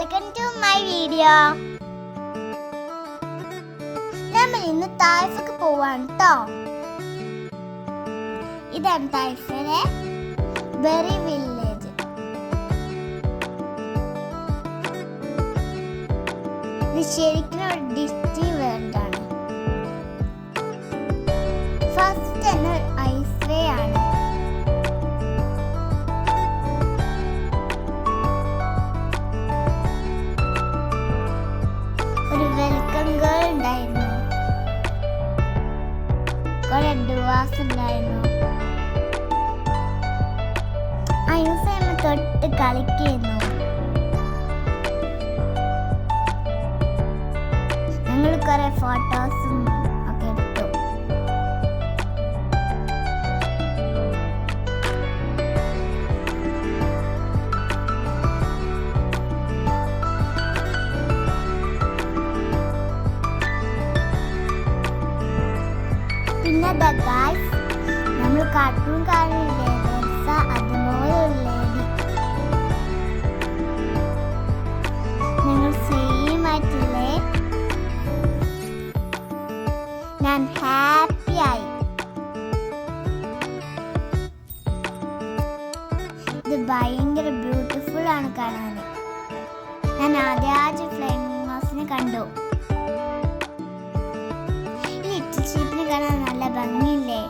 Welcome to my video. നമ്മൾ ഇന്ന് തായ്ഫക്ക് പോവാണ് ട്ടോ. ഇതാണ് തായ്ഫിലെ ബെറി വില്ലേജ്. ഇത് ശരിക്കും ഒരു ഡിസ്നി വേൾഡ് ആണ്. ഫസ്റ്റ് തന്നെ ഐസ് വേ ആണ്. വെൽക്കം ഗേൾ ഉണ്ടായിരുന്നു, കുറെ ഡുവാസ് ഉണ്ടായിരുന്നു. ഐസമ്മ തൊട്ട് കളിക്കുന്നു. ഞങ്ങൾ കുറെ ഫോട്ടോസും ഒക്കെ എടുത്തു. പിന്നെ ഗായ്സ്, നമ്മൾ കാർട്ടൂൺ കാണില്ലേ, അതുപോലുള്ള ഞങ്ങൾ സെയിം ആയിട്ടില്ലേ. ഞാൻ ഹാപ്പിയായി. ഇത് ഭയങ്കര ബ്യൂട്ടിഫുൾ ആണ് കാണാൻ. ഞാൻ ആദ്യമായിട്ട് ഫ്ലൈയിങ് ഹൗസിനെ കണ്ടു. കാണാൻ നല്ല ഭംഗിയില്ലേ?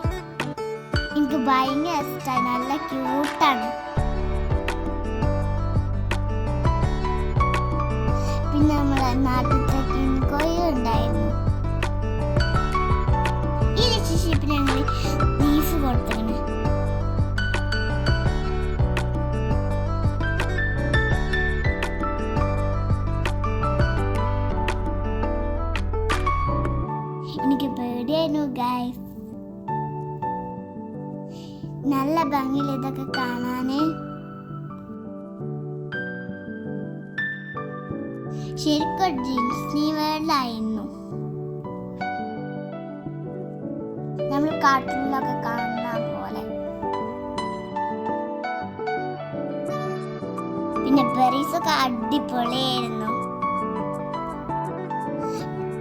എനിക്ക് ഭയങ്കര ഇഷ്ടമായി. നല്ല ക്യൂട്ടാണ്. പിന്നെ നമ്മളെ നാട്ടിലത്തെ കിൻകോയും ഉണ്ടായിരുന്നു. ഈ ഷിപ്പിന് ഞങ്ങൾ ബീഫ് കൊടുത്തേനെ. എനിക്ക് പേടിയായിരുന്നു ഗൈസ്. നല്ല ഭംഗിയിൽ ഇതൊക്കെ കാണാന്. ശരിക്കും ഡിസ്നി വേൾഡായിരുന്നു. നമ്മൾ കാർട്ടൂണിലൊക്കെ കാണുന്ന പോലെ. പിന്നെ ബെറീസൊക്കെ അടിപൊളിയായിരുന്നു.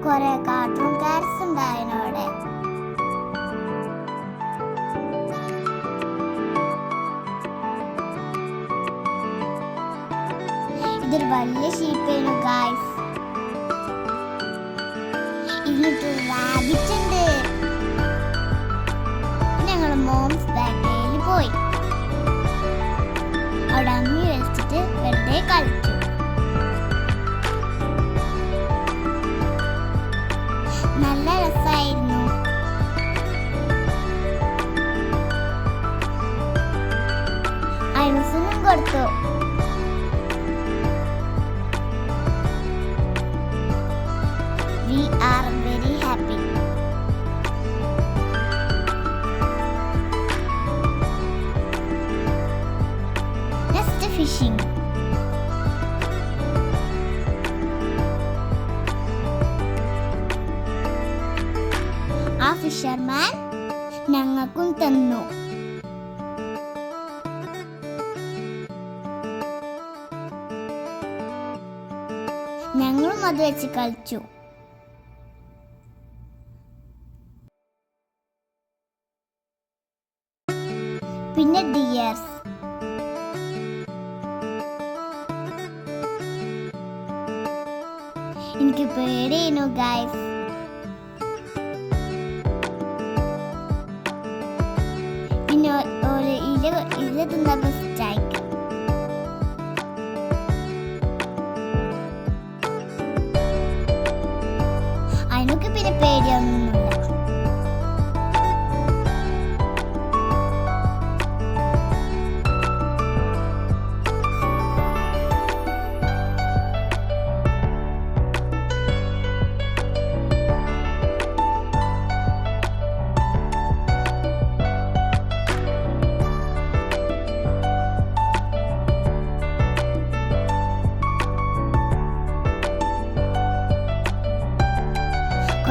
കുറെ കാർട്ടൂൺ കാർസ് ഉണ്ടായിരുന്നു അവിടെ. ഇതൊരു വലിയ ഷീപ്പായിരുന്നു ഗായ്സ്. എന്നിട്ട് റാബിറ്റ് ഉണ്ട്. ഞങ്ങൾ മോംസ് ബാക്കിൽ പോയി. അവിടെ അമ്മി വെച്ചിട്ട് വെറുതെ കളിച്ചു. നല്ല രസമായിരുന്നു. ഐനസിനും കൊടുത്തു. We are very happy. Next fishing. ആ ഫിഷർമാൻ ഞങ്ങൾക്കും തന്നു. ഞങ്ങളും അത് വെച്ച് കളിച്ചു. പിന്നെ ഡിയേഴ്സ്. എനിക്ക് പേടിയായിരുന്നു ഗൈസ്. പിന്നെ ഒരു ഇല തിന്നപ്പോ സ്ട്രൈക്ക്. അതിനൊക്കെ പിന്നെ പേടിയൊന്നുമില്ല.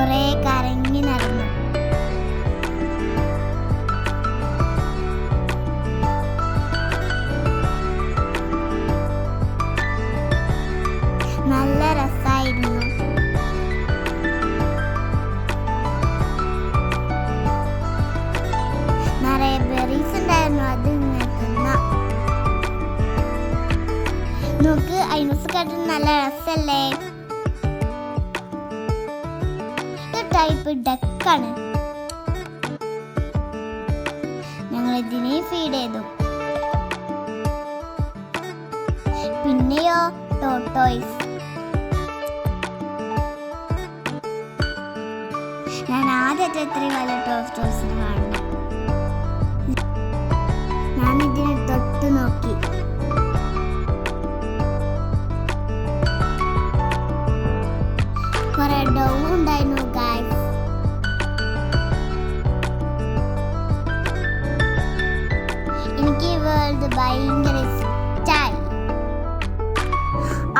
കുറെ കറങ്ങി നടന്നു. നോക്ക് ഐനോസ് കാട്ടിൽ നല്ല രസല്ലേ. ഇത് ടൈപ്പ് ഡക്കാണ്. ഞങ്ങൾ ഇതിനെ ഫീഡ് ചെയ്തു. പിന്നെയോ ടോട്ടോയ്സ്. ഞാൻ ആദ്യത്തെ ഇത്രയും വലിയ ടോട്ടോയ്സിനെ കാണുന്നു. ഞാൻ ഇതിനെ തൊട്ട് നോക്കി. കുറെ ഡൗ ഉണ്ടായിരുന്നു ഗൈസ്. എനിക്ക് ഈ വേൾഡ് ഭയങ്കര ഇഷ്ടമായി.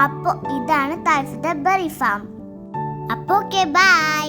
അപ്പോൾ ഇതാണ് തായ്ഫത്തെ ബെറി ഫാം. അപ്പോൾ ഓക്കെ ബൈ.